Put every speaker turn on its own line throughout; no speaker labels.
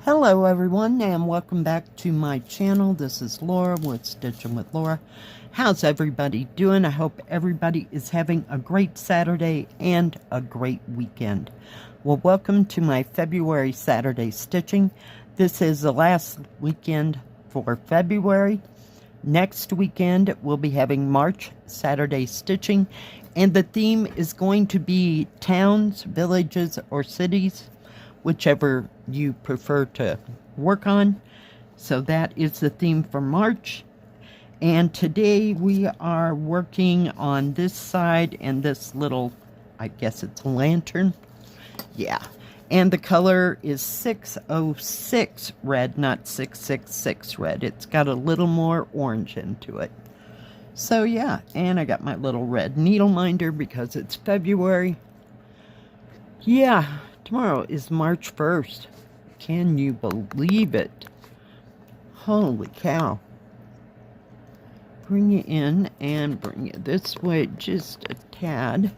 Hello everyone, and welcome back to my channel. This is Laura with Stitching with Laura. How's everybody doing? I hope everybody is having a great Saturday and a great weekend. Well, welcome to my February Saturday stitching. This is the last weekend for February. Next weekend we'll be having March Saturday stitching, and the theme is going to be towns, villages, or cities, whichever you prefer to work on. So that is the theme for March. And today we are working on this side and this little, I guess it's a lantern. Yeah. And the color is 606 red, not 666 red. It's got a little more orange into it. So yeah, and I got my little red needle minder because it's February. Yeah. Tomorrow is March 1st. Can you believe it? Holy cow. Bring it in and bring it this way just a tad.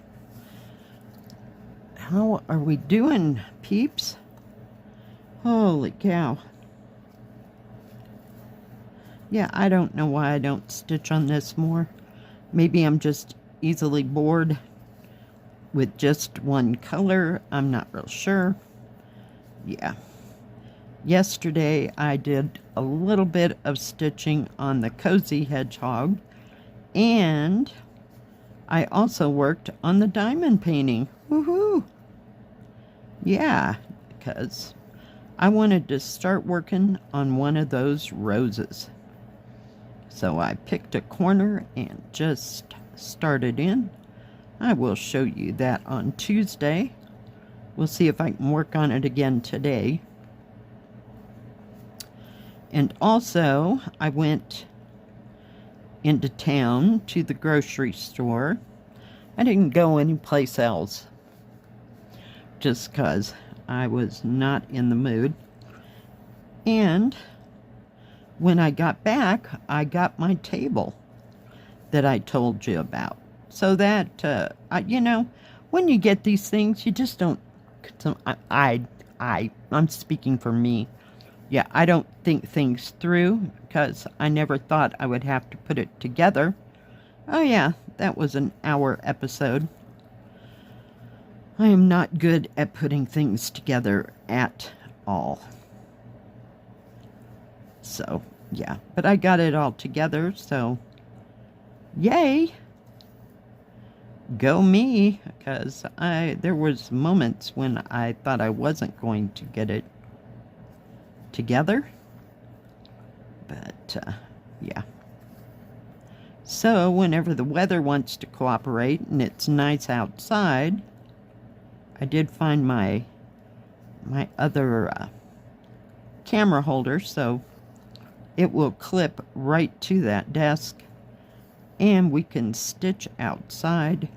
How are we doing, peeps? Holy cow. Yeah, I don't know why I don't stitch on this more. Maybe I'm just easily bored with just one color. I'm not real sure. Yeah. Yesterday I did a little bit of stitching on the Cozy Hedgehog, and I also worked on the diamond painting. Woohoo! Yeah, because I wanted to start working on one of those roses. So I picked a corner and just started in. I will show you that on Tuesday. We'll see if I can work on it again today. And also, I went into town to the grocery store. I didn't go anyplace else, just because I was not in the mood. And when I got back, I got my table that I told you about. So that, you know, when you get these things, you just don't, I'm speaking for me. Yeah, I don't think things through because I never thought I would have to put it together. Oh yeah, that was an hour episode. I am not good at putting things together at all. So, yeah, but I got it all together, so yay! Go me, because there was moments when I thought I wasn't going to get it together, but yeah. So whenever the weather wants to cooperate and it's nice outside, I did find my other camera holder, so it will clip right to that desk and we can stitch outside.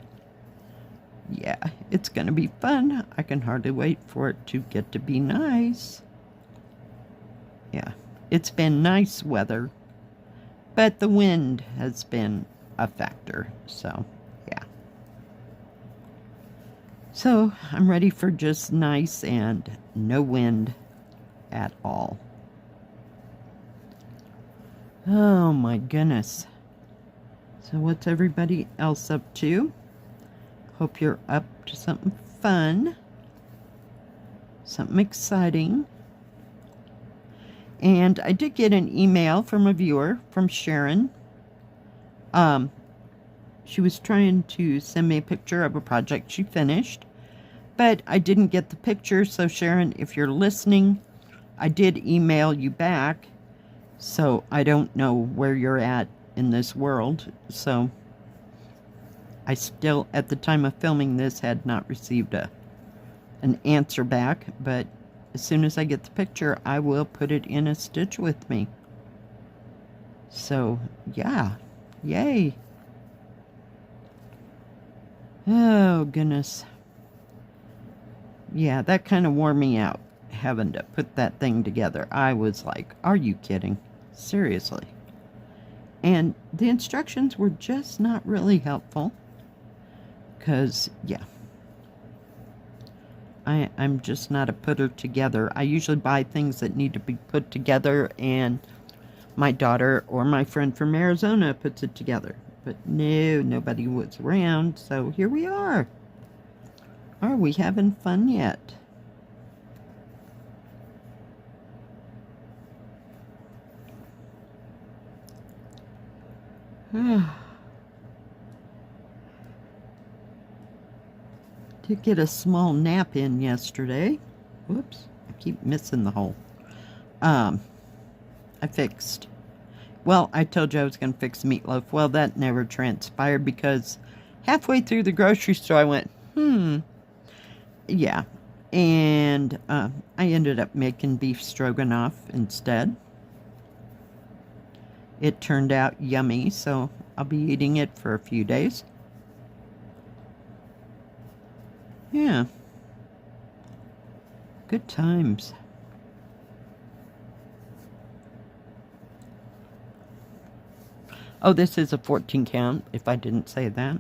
Yeah, it's gonna be fun. I can hardly wait for it to get to be nice. Yeah, it's been nice weather, but the wind has been a factor, so yeah. So I'm ready for just nice and no wind at all. Oh my goodness. So what's everybody else up to? Hope you're up to something fun, something exciting. And I did get an email from a viewer, from Sharon. She was trying to send me a picture of a project she finished, but I didn't get the picture. So Sharon, if you're listening, I did email you back. So I don't know where you're at in this world. So I still, at the time of filming this, had not received an answer back, but as soon as I get the picture, I will put it in a stitch with me. So, yeah. Yay. Oh, goodness. Yeah, that kind of wore me out, having to put that thing together. I was like, are you kidding? Seriously. And the instructions were just not really helpful. Because, yeah. I'm just not a putter together. I usually buy things that need to be put together, and my daughter or my friend from Arizona puts it together. But no, nobody was around, so here we are. Are we having fun yet? Did get a small nap in yesterday. Whoops, I keep missing the hole. I fixed. Well, I told you I was going to fix meatloaf. Well, that never transpired because halfway through the grocery store I went, yeah. And I ended up making beef stroganoff instead. It turned out yummy, so I'll be eating it for a few days. Yeah. Good times. Oh, this is a 14 count, if I didn't say that.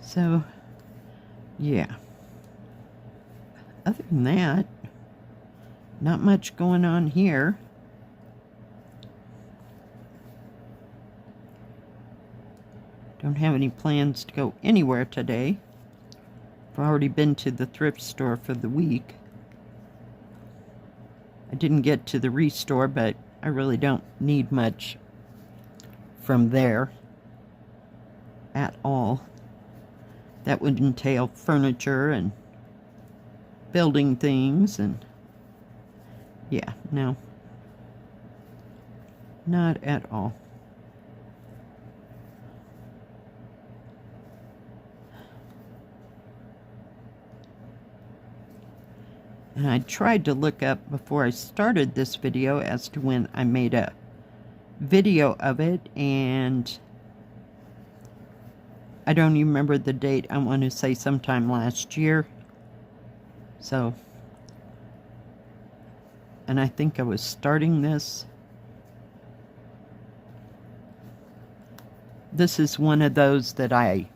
So, yeah. Other than that, not much going on here. Don't have any plans to go anywhere today. I've already been to the thrift store for the week. I didn't get to the restore, but I really don't need much from there at all. That would entail furniture and building things, and yeah, no, not at all. And I tried to look up before I started this video as to when I made a video of it, and I don't even remember the date. I want to say sometime last year. So, and I think I was starting this. This is one of those that I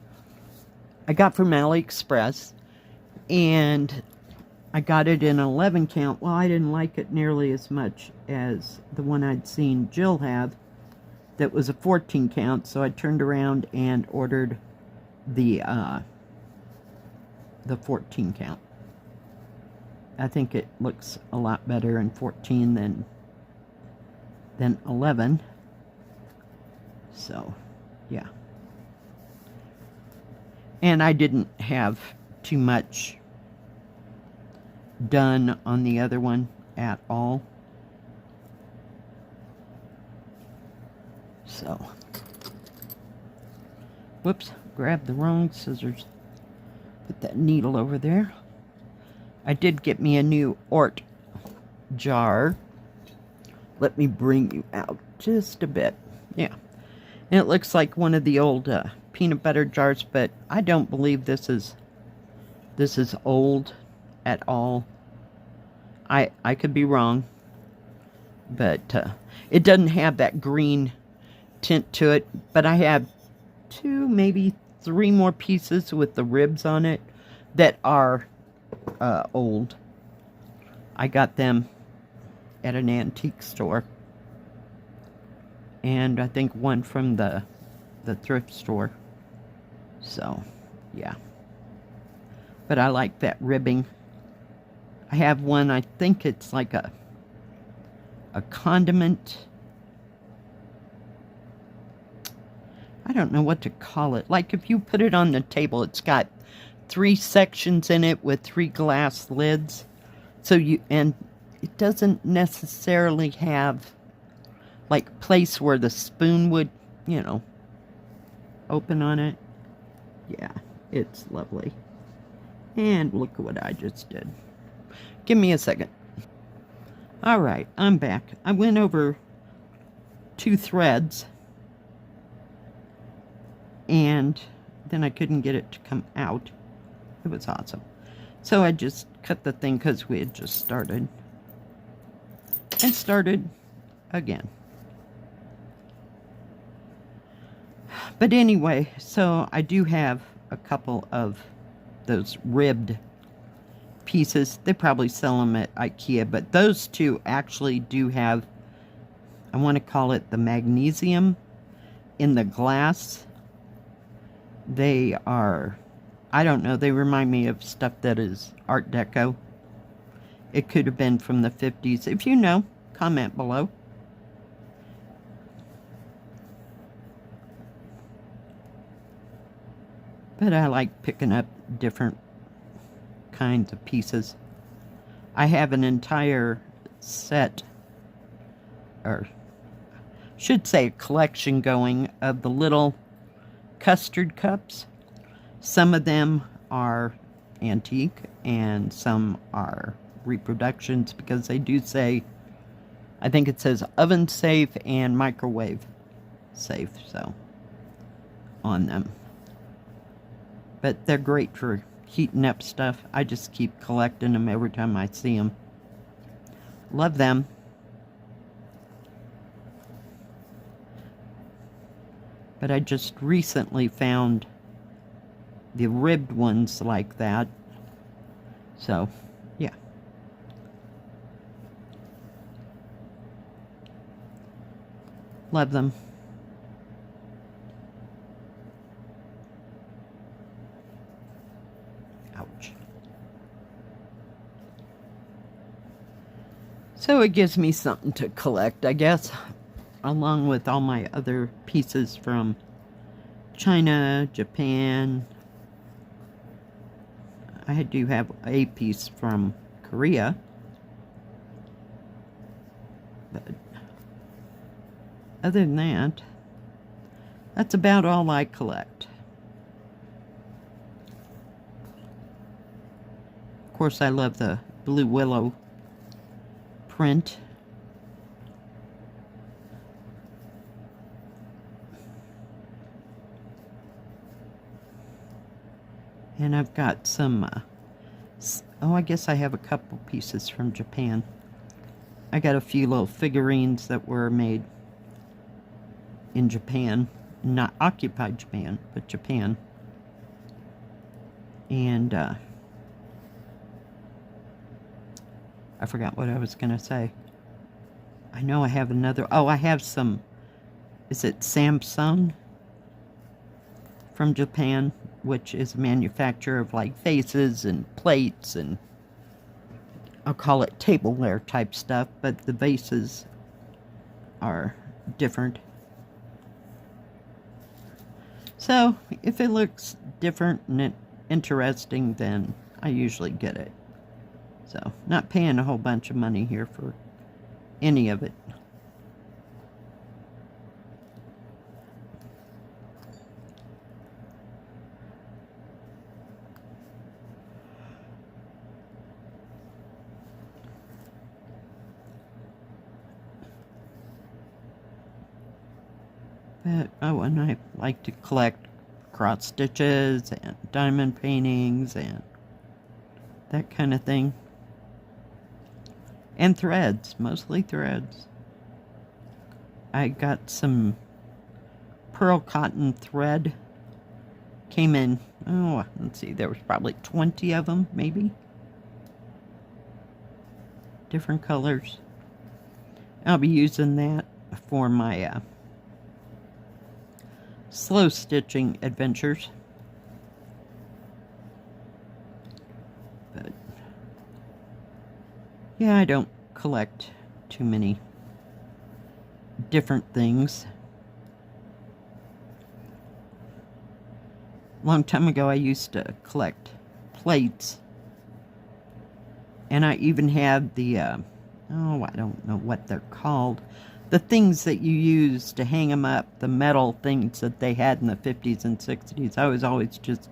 got from AliExpress, and I got it in 11 count. Well, I didn't like it nearly as much as the one I'd seen Jill have that was a 14 count, so I turned around and ordered the 14 count. I think it looks a lot better in 14 than 11. So, yeah. And I didn't have too much done on the other one at all. So, whoops, grabbed the wrong scissors. Put that needle over there. I did get me a new Ort jar. Let me bring you out just a bit. Yeah. And it looks like one of the old peanut butter jars, but I don't believe this is old at all. I could be wrong, but it doesn't have that green tint to it. But I have 2, maybe 3 more pieces with the ribs on it that are old. I got them at an antique store, and I think one from the thrift store. So, yeah. But I like that ribbing. I have one, I think it's like a condiment. I don't know what to call it. Like if you put it on the table, it's got 3 sections in it with 3 glass lids. So and it doesn't necessarily have like a place where the spoon would, open on it. Yeah, it's lovely. And look at what I just did. Give me a second. All right, I'm back. I went over 2 threads, and then I couldn't get it to come out. It was awesome. So I just cut the thing because we had just started. And started again. But anyway, so I do have a couple of those ribbed pieces. They probably sell them at IKEA, but those two actually do have, I want to call it the magnesium in the glass. They are, I don't know, they remind me of stuff that is Art Deco. It could have been from the 50s. If you know, comment below. But I like picking up different kinds of pieces. I have an entire set, or should say a collection going, of the little custard cups. Some of them are antique and some are reproductions, because they do say, I think it says oven safe and microwave safe, so, on them. But they're great for heating up stuff. I just keep collecting them every time I see them. Love them. But I just recently found the ribbed ones like that. So, yeah. Love them. Ouch. So it gives me something to collect, I guess, along with all my other pieces from China, Japan. I do have a piece from Korea. But other than that, that's about all I collect. Of course, I love the Blue Willow print. And I've got some, oh, I guess I have a couple pieces from Japan. I got a few little figurines that were made in Japan. Not occupied Japan, but Japan. And, I forgot what I was going to say. I know I have another, oh, I have some, is it Samsung from Japan, which is a manufacturer of like vases and plates and I'll call it tableware type stuff, but the vases are different. So if it looks different and interesting, then I usually get it. So not paying a whole bunch of money here for any of it. But, oh, and I like to collect cross stitches and diamond paintings and that kind of thing. And threads, mostly threads. I got some pearl cotton thread. Came in, oh, let's see, there was probably 20 of them, maybe. Different colors. I'll be using that for my slow stitching adventures. But yeah, I don't collect too many different things. A long time ago, I used to collect plates. And I even had the, oh, I don't know what they're called. The things that you use to hang them up, the metal things that they had in the 50s and 60s. I was always just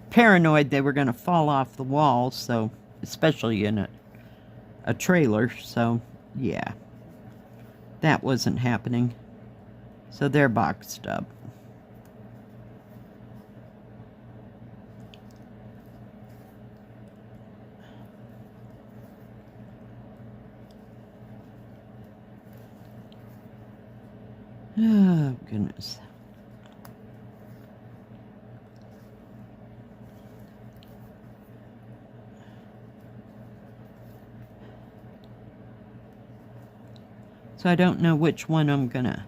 paranoid they were going to fall off the wall, so, especially in a trailer, so, yeah. That wasn't happening. So they're boxed up. Oh, goodness. So I don't know which one I'm gonna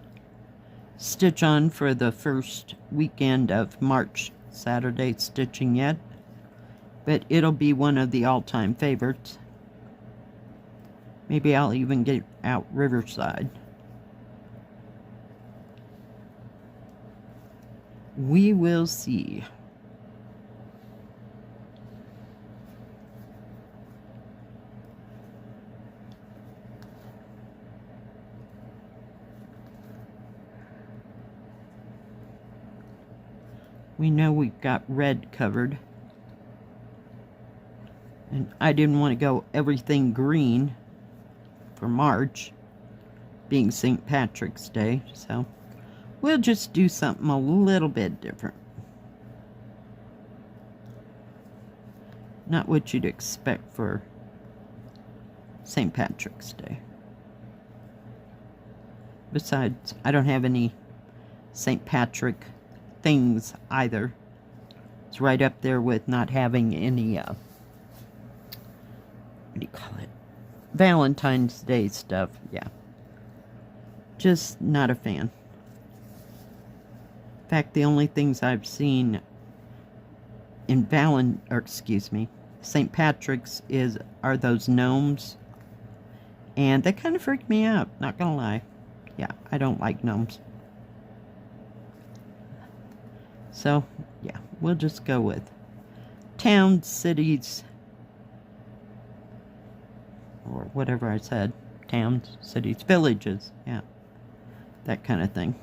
stitch on for the first weekend of March Saturday stitching yet, but it'll be one of the all-time favorites. Maybe I'll even get out Riverside. We will see. We know we've got red covered. And I didn't want to go everything green for March, being St. Patrick's Day, so we'll just do something a little bit different. Not what you'd expect for St. Patrick's Day. Besides, I don't have any St. Patrick things either. It's right up there with not having any, what do you call it? Valentine's Day stuff, yeah. Just not a fan. In fact, the only things I've seen in St. Patrick's are those gnomes. And they kind of freak me out, not gonna lie. Yeah, I don't like gnomes. So, yeah, we'll just go with towns, cities, or whatever I said. Towns, cities, villages, yeah. That kind of thing.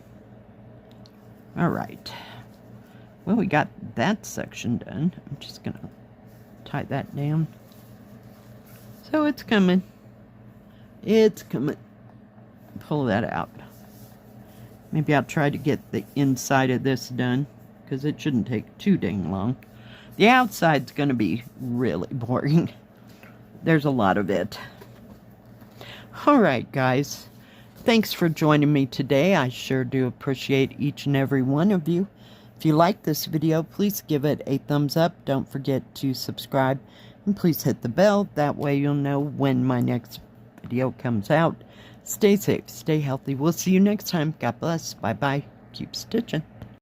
Alright. Well, we got that section done. I'm just going to tie that down. So it's coming. It's coming. Pull that out. Maybe I'll try to get the inside of this done, because it shouldn't take too dang long. The outside's going to be really boring. There's a lot of it. Alright, guys. Thanks for joining me today. I sure do appreciate each and every one of you. If you like this video, please give it a thumbs up. Don't forget to subscribe. And please hit the bell. That way you'll know when my next video comes out. Stay safe. Stay healthy. We'll see you next time. God bless. Bye-bye. Keep stitching.